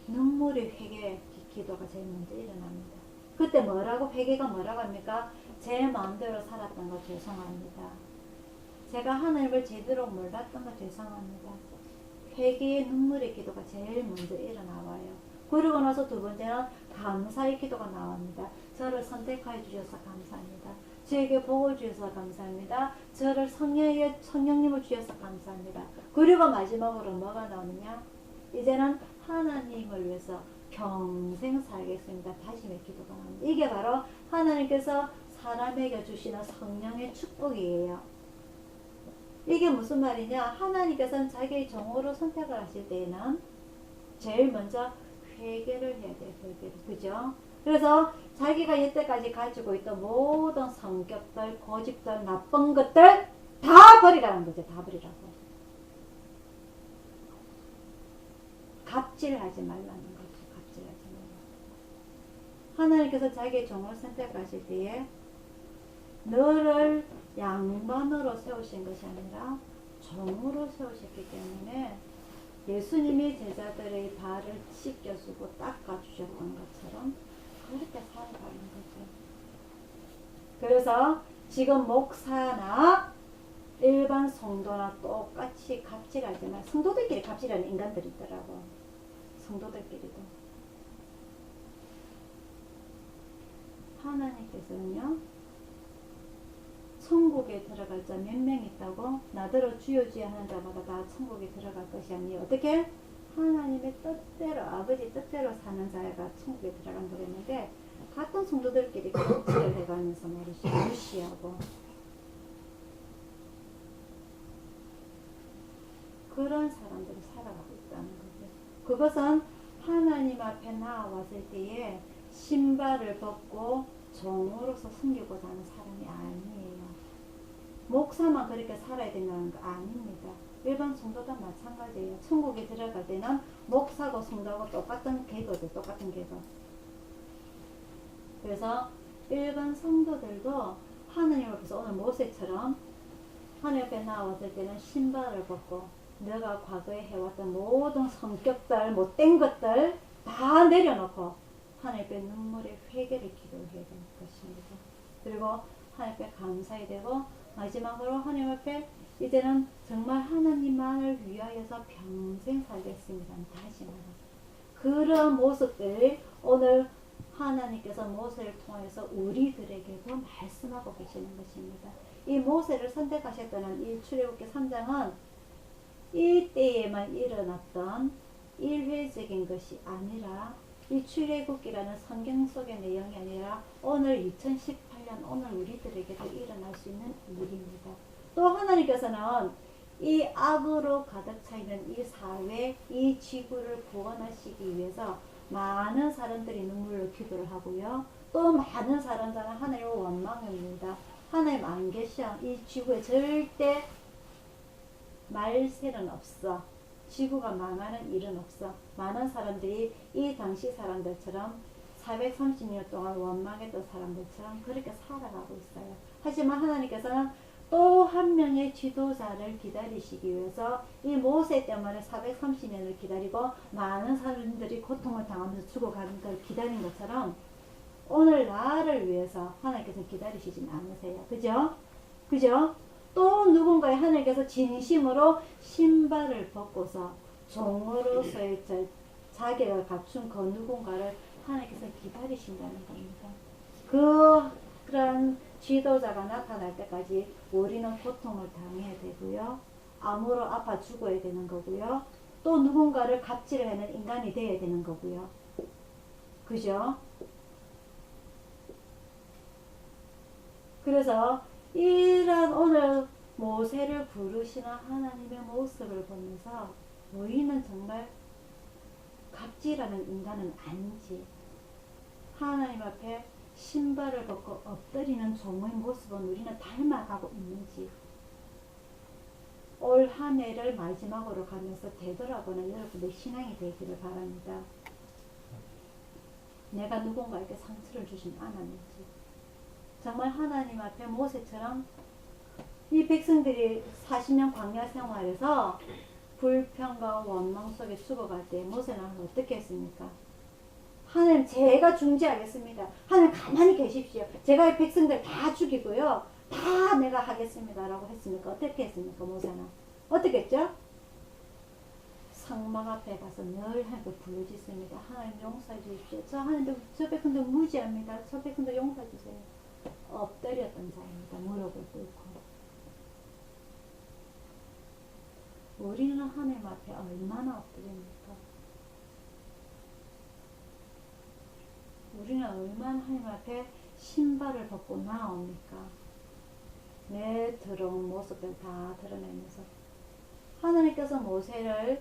눈물의 회개 기도가 제일 먼저 일어납니다. 그때 뭐라고, 회개가 뭐라고 합니까? 제 마음대로 살았던 거 죄송합니다. 제가 하나님을 제대로 몰랐던 거 죄송합니다. 회개의 눈물의 기도가 제일 먼저 일어나와요. 그러고 나서 두 번째는 감사의 기도가 나옵니다. 저를 선택하여 주셔서 감사합니다. 저에게 복을 주셔서 감사합니다. 저를 성령님을 주셔서 감사합니다. 그리고 마지막으로 뭐가 나오느냐? 이제는 하나님을 위해서 평생 살겠습니다. 다시의 기도가 나옵니다. 이게 바로 하나님께서 사람에게 주시는 성령의 축복이에요. 이게 무슨 말이냐? 하나님께서는 자기의 종으로 선택을 하실 때에는 제일 먼저 회개를 해야 돼요. 회개를. 그죠? 그래서 자기가 이때까지 가지고 있던 모든 성격들, 고집들, 나쁜 것들 다 버리라는 거죠. 다 버리라고. 갑질하지 말라는 거죠. 갑질하지 말라. 하나님께서 자기의 종을 선택하실 때에 너를 양반으로 세우신 것이 아니라 종으로 세우셨기 때문에 예수님이 제자들의 발을 씻겨주고 닦아주셨던 것처럼 그렇게 살아가는 거죠. 그래서 지금 목사나 일반 성도나 똑같이 갑질하지만 성도들끼리 갑질하는 인간들이 있더라고. 성도들끼리도. 하나님께서는요, 천국에 들어갈 자 몇 명 있다고? 나더러 주여 주여 하는 자마다 다 천국에 들어갈 것이 아니에요. 어떻게? 하나님의 뜻대로, 아버지 뜻대로 사는 자가 천국에 들어간다고 했는데, 같은 성도들끼리 갑질을 해가면서 말이죠. 무시하고. 그런 사람들이 살아가고 있다는 거죠. 그것은 하나님 앞에 나와왔을 때에 신발을 벗고 종으로서 숨기고자 하는 사람이 아니에요. 목사만 그렇게 살아야 된다는 거 아닙니다. 일반 성도도 마찬가지예요. 천국에 들어갈 때는 목사고 성도하고 똑같은 계급이에요. 똑같은 계급. 그래서 일반 성도들도 하나님 앞에서 오늘 모세처럼 하나님 앞에 나왔을 때는 신발을 벗고 내가 과거에 해왔던 모든 성격들, 못된 것들 다 내려놓고 하나님 앞에 눈물의 회개를 기도해야 되는 것입니다. 그리고 하나님 앞에 감사해야 되고 마지막으로 하나님 앞에 이제는 정말 하나님만을 위하여서 평생 살겠습니다. 다시 말해서 그런 모습들이 오늘 하나님께서 모세를 통해서 우리들에게도 말씀하고 계시는 것입니다. 이 모세를 선택하셨다는 이 출애굽기 3장은 이때에만 일어났던 일회적인 것이 아니라 이 출애굽기라는 성경 속의 내용이 아니라 오늘 2018년 오늘 우리들에게도 일어날 수 있는 일입니다. 또 하나님께서는 이 악으로 가득 차 있는 이 사회, 이 지구를 구원하시기 위해서 많은 사람들이 눈물로 기도를 하고요. 또 많은 사람들은 하나님을 원망합니다. 하나님 안 계셔. 이 지구에 절대 말세는 없어. 지구가 망하는 일은 없어. 많은 사람들이 이 당시 사람들처럼 430년 동안 원망했던 사람들처럼 그렇게 살아가고 있어요. 하지만 하나님께서는 또 한 명의 지도자를 기다리시기 위해서 이 모세 때문에 430년을 기다리고 많은 사람들이 고통을 당하면서 죽어가는 걸 기다린 것처럼 오늘 나를 위해서 하나님께서 기다리시진 않으세요. 그죠? 그죠? 또 누군가의 하나님께서 진심으로 신발을 벗고서 종으로서의 자기가 갖춘 그 누군가를 하나님께서 기다리신다는 겁니다. 그런 지도자가 나타날 때까지 우리는 고통을 당해야 되고요. 암으로 아파 죽어야 되는 거고요. 또 누군가를 갑질을 하는 인간이 되어야 되는 거고요. 그죠? 그래서 이런 오늘 모세를 부르시는 하나님의 모습을 보면서 우리는 정말 갑질하는 인간은 아닌지, 하나님 앞에 신발을 벗고 엎드리는 종의 모습은 우리는 닮아가고 있는지, 올 한 해를 마지막으로 가면서 되돌아보는 여러분의 신앙이 되기를 바랍니다. 내가 누군가에게 상처를 주진 않았는지, 정말 하나님 앞에 모세처럼 이 백성들이 40년 광야 생활에서 불평과 원망 속에 죽어갈 때 모세는 어떻게 했습니까? 하나님, 제가 중지하겠습니다. 하나님 가만히 계십시오. 제가 이 백성들 다 죽이고요. 다 내가 하겠습니다. 라고 했습니까? 어떻게 했습니까? 모세는. 어떻게 했죠? 상막 앞에 가서 늘 하나님께 부르짖습니다. 하나님 용서해 주십시오. 저 하나님 저 백성들 무지합니다. 저 백성들 용서해 주세요. 엎드렸던 자입니다. 무릎을 꿇고. 우리는 하나님 앞에 얼마나 엎드립니까? 우리는 얼마나 하나님 앞에 신발을 벗고 나옵니까? 내 더러운 모습을 다 드러내면서 하나님께서 모세를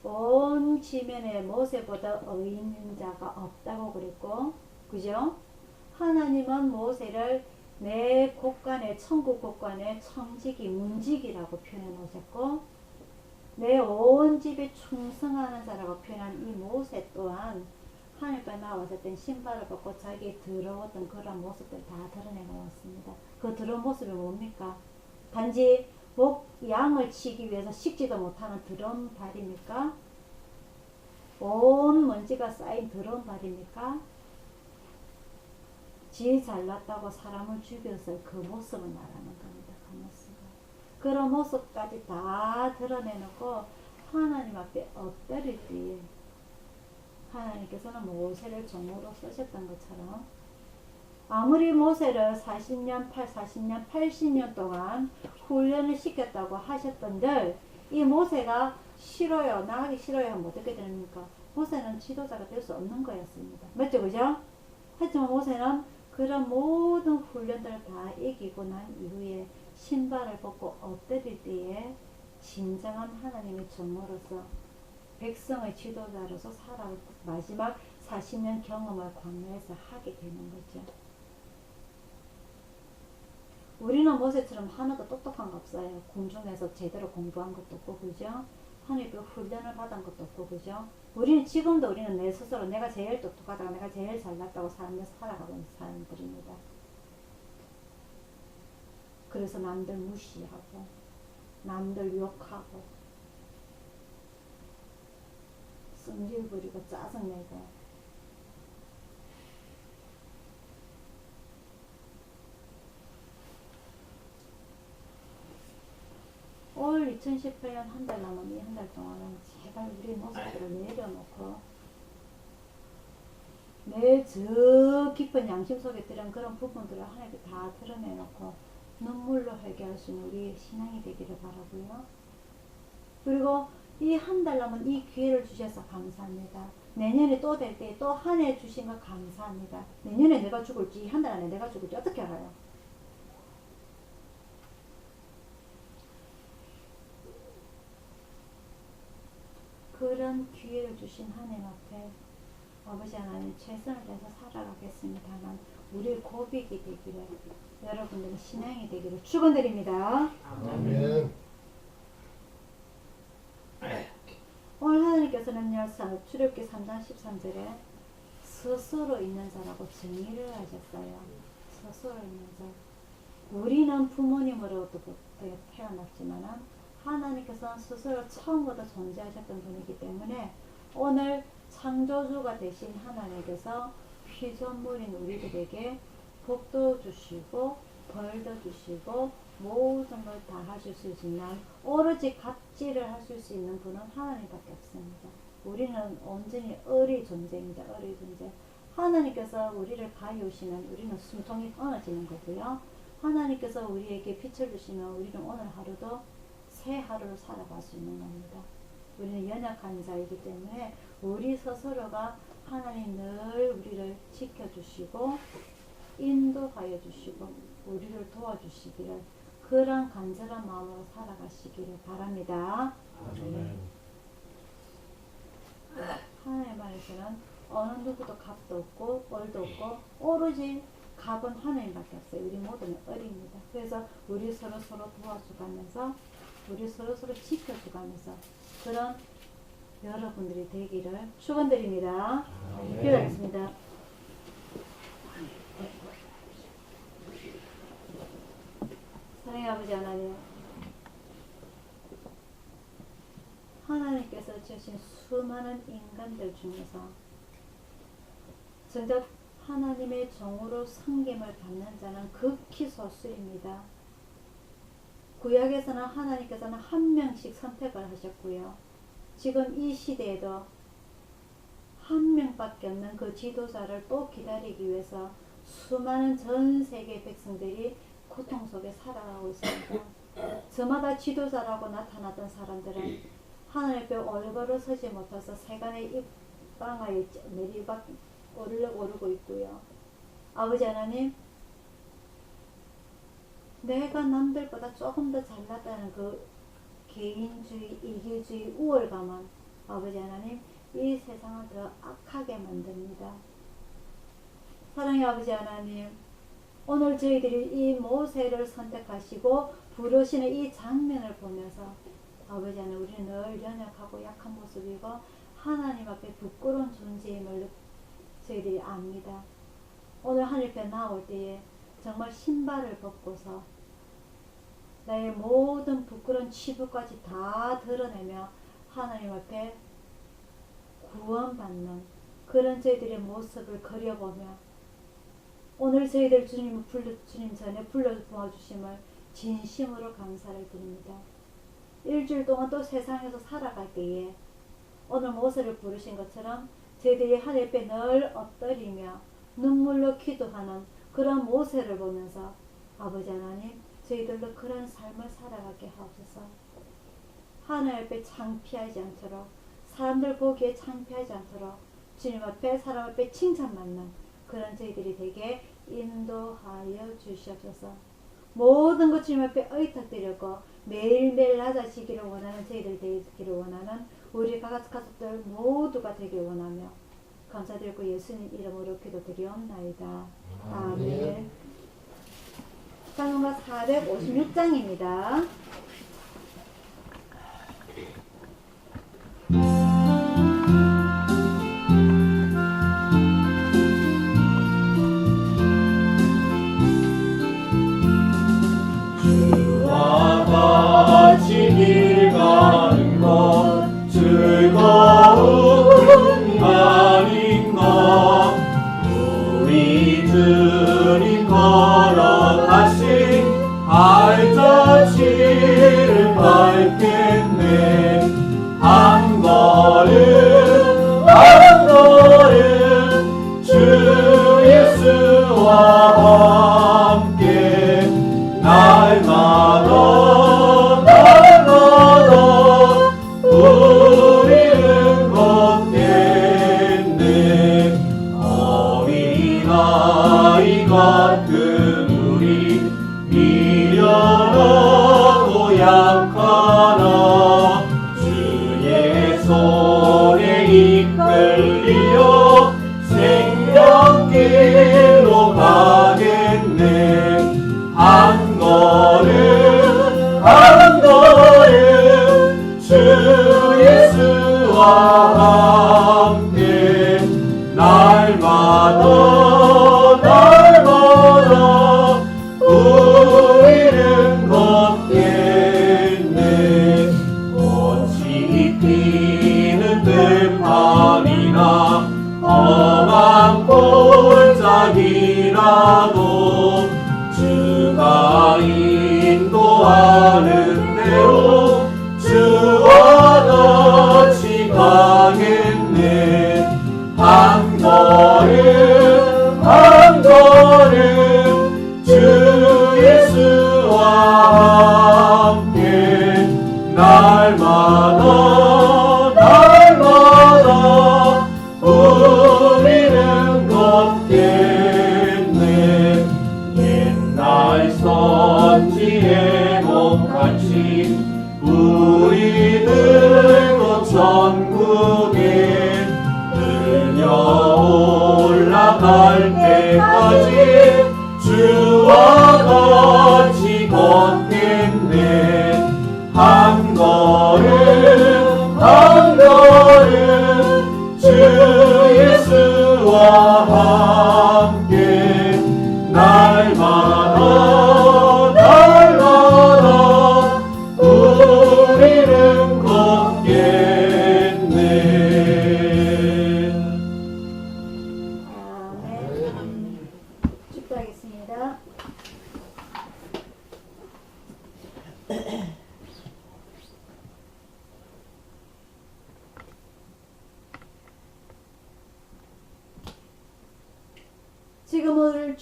온 지면에 모세보다 의인 있는 자가 없다고 그랬고, 그죠? 하나님은 모세를 내 곳간에 천국 곳간에 청지기 문지기라고 표현해 놓으셨고, 내 온 집에 충성하는 자라고 표현한 이 모세 또한 하늘에 나왔을 땐 신발을 벗고 자기의 더러웠던 그런 모습을 다 드러내 놓았습니다. 그 더러운 모습이 뭡니까? 단지 양을 치기 위해서 씻지도 못하는 더러운 발입니까? 온 먼지가 쌓인 더러운 발입니까? 지 잘났다고 사람을 죽여서 그 모습을 말하는 겁니다. 그 모습을. 그런 모습까지 다 드러내놓고 하나님 앞에 엎드릴 때에 하나님께서는 모세를 종으로 쓰셨던 것처럼 아무리 모세를 40년, 80년 동안 훈련을 시켰다고 하셨던들 이 모세가 싫어요, 나가기 싫어요 하면 어떻게 됩니까? 모세는 지도자가 될 수 없는 거였습니다. 맞죠? 그죠? 하지만 모세는 그런 모든 훈련들을 다 이기고 난 이후에 신발을 벗고 엎드릴 때에 진정한 하나님의 종으로서 백성의 지도자로서 살아 마지막 40년 경험을 광야에서 하게 되는 거죠. 우리는 모세처럼 하나도 똑똑한 거 없어요. 궁중에서 제대로 공부한 것도 없고, 그죠? 하나님께 훈련을 받은 것도 없고, 그죠? 지금도 우리는 내 스스로 내가 제일 똑똑하다고 내가 제일 잘났다고 사람들 살아가고 있는 사람들입니다. 그래서 남들 무시하고 남들 욕하고 성질 부리고 짜증내고 올 2018년 한 달 남은 이 한 달 동안은 제발 우리 모습들을 내려놓고 내 저 깊은 양심 속에 들은 그런 부분들을 하나님께 다 드러내놓고 눈물로 회개할 수 있는 우리 신앙이 되기를 바라고요. 그리고 이 한 달 남은 이 기회를 주셔서 감사합니다. 내년에 또 될 때 또 한 해 주신 거 감사합니다. 내년에 내가 죽을지 한 달 안에 내가 죽을지 어떻게 알아요? 그런 기회를 주신 하나님 앞에 아버지 하나님 최선을 다해서 살아가겠습니다만 우리의 고백이 되기를 여러분들의 신앙이 되기를 축원드립니다. 아멘. 오늘 하나님께서는요 출애굽기 3장 13절에 스스로 있는 자라고 정의를 하셨어요. 스스로 있는 자. 우리는 부모님으로부터 태어났지만 하나님께서는 스스로 처음부터 존재하셨던 분이기 때문에 오늘 창조주가 되신 하나님께서 피조물인 우리들에게 복도 주시고 벌도 주시고 모든 걸 다 하실 수 있는 오로지 갑질을 하실 수 있는 분은 하나님밖에 없습니다. 우리는 온전히 어리 존재입니다. 어리 존재. 하나님께서 우리를 가여우시면 우리는 숨통이 끊어지는 거고요. 하나님께서 우리에게 빛을 주시면 우리는 오늘 하루도 새 하루를 살아갈 수 있는 겁니다. 우리는 연약한 자이기 때문에 우리 스스로가 하나님 늘 우리를 지켜주시고 인도하여 주시고 우리를 도와주시기를 그런 간절한 마음으로 살아가시기를 바랍니다. 아멘. 하나님 안에서는 어느 누구도 값도 없고 뻘도 없고 오로지 값은 하나님밖에 없어요. 우리 모두는 어립니다. 그래서 우리 서로 도와주가면서 우리 서로 지켜주가면서 그런 여러분들이 되기를 축원드립니다. 기도하겠습니다. 사랑의 아버지 하나님, 하나님께서 주신 수많은 인간들 중에서 정작 하나님의 종으로 섬김을 받는 자는 극히 소수입니다. 구약에서는 하나님께서는 한 명씩 선택을 하셨고요. 지금 이 시대에도 한 명밖에 없는 그 지도자를 또 기다리기 위해서 수많은 전 세계 백성들이 고통 속에 살아가고 있습니다. 저마다 지도자라고 나타났던 사람들은 하늘 앞에 올바로 서지 못해서 세간의 입방아에 오르고 있고요. 아버지 하나님, 내가 남들보다 조금 더 잘났다는 그 개인주의, 이기주의, 우월감은 아버지 하나님, 이 세상을 더 악하게 만듭니다. 사랑의 아버지 하나님, 오늘 저희들이 이 모세를 선택하시고 부르시는 이 장면을 보면서 아버지 하나님, 우리는 늘 연약하고 약한 모습이고 하나님 앞에 부끄러운 존재임을 저희들이 압니다. 오늘 하늘 앞에 나올 때에 정말 신발을 벗고서 나의 모든 부끄러운 치부까지 다 드러내며 하나님 앞에 구원받는 그런 저희들의 모습을 그려보며 오늘 저희들 주님 전에 불러 모아주심을 진심으로 감사를 드립니다. 일주일 동안 또 세상에서 살아갈 때에 오늘 모세를 부르신 것처럼 저희들이 하늘 앞에 늘 엎드리며 눈물로 기도하는 그런 모세를 보면서 아버지 하나님, 저희들도 그런 삶을 살아가게 하옵소서. 하늘 앞에 창피하지 않도록, 사람들 보기에 창피하지 않도록 주님 앞에 사람 앞에 칭찬받는 그런 저희들이 되게 인도하여 주시옵소서. 모든 것 주님 앞에 의탁드렸고 매일매일 낮아지기를 원하는 저희들 되기를 원하는 우리 가족들 모두가 되길 원하며 감사드리고 예수님 이름으로 기도드리옵나이다. 아멘. 찬송가 456장입니다. 주와 같이 길 가는 것 즐거운 아닌가. 우리 주님 걸어가신 발자취를 밟겠네. 한 걸음 한 걸음 주 예수와 함께 날마다 우리는 걷겠네. 어린아이 같은 우리 미련하고 약하나 주의 손에 이끌리어 생명길로 가겠네. 한 걸음 한 걸음 주 예수와 함께 날마다 우리는 걷겠네. 꽃이 피는 들판이나 험한 골짜기라도 주가 인도하는 대로 주와 같이 가겠네. 한 걸음 한 걸음 주 예수와 함께 날마다 우리는 걷겠네. 옛날 선지의 몸같이 우리들도 천국에 들려 올라갈 때까지 주와 같이 걷겠네. 한 걸음 한 걸음 주 예수와 함께 날마다 우리는 걷겠네. 아멘. 축도하겠습니다. 지금 오늘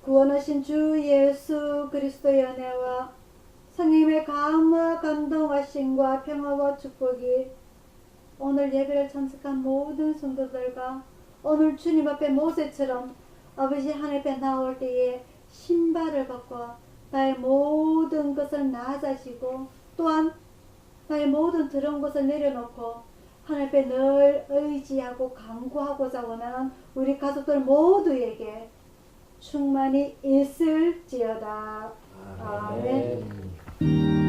구원하신 주 예수 그리스도의 은혜와 성령의 감화 감동하심과 평화와 축복이 오늘 예배를 참석한 모든 성도들과 오늘 주님 앞에 모세처럼 아버지 하나님 앞에 나올 때에 신발을 벗고 나의 모든 것을 낮아지고 또한 나의 모든 더러운 것을 내려놓고 하나님 앞에 늘 의지하고 간구하고자 원하는 우리 가족들 모두에게 충만히 있을지어다. 아멘.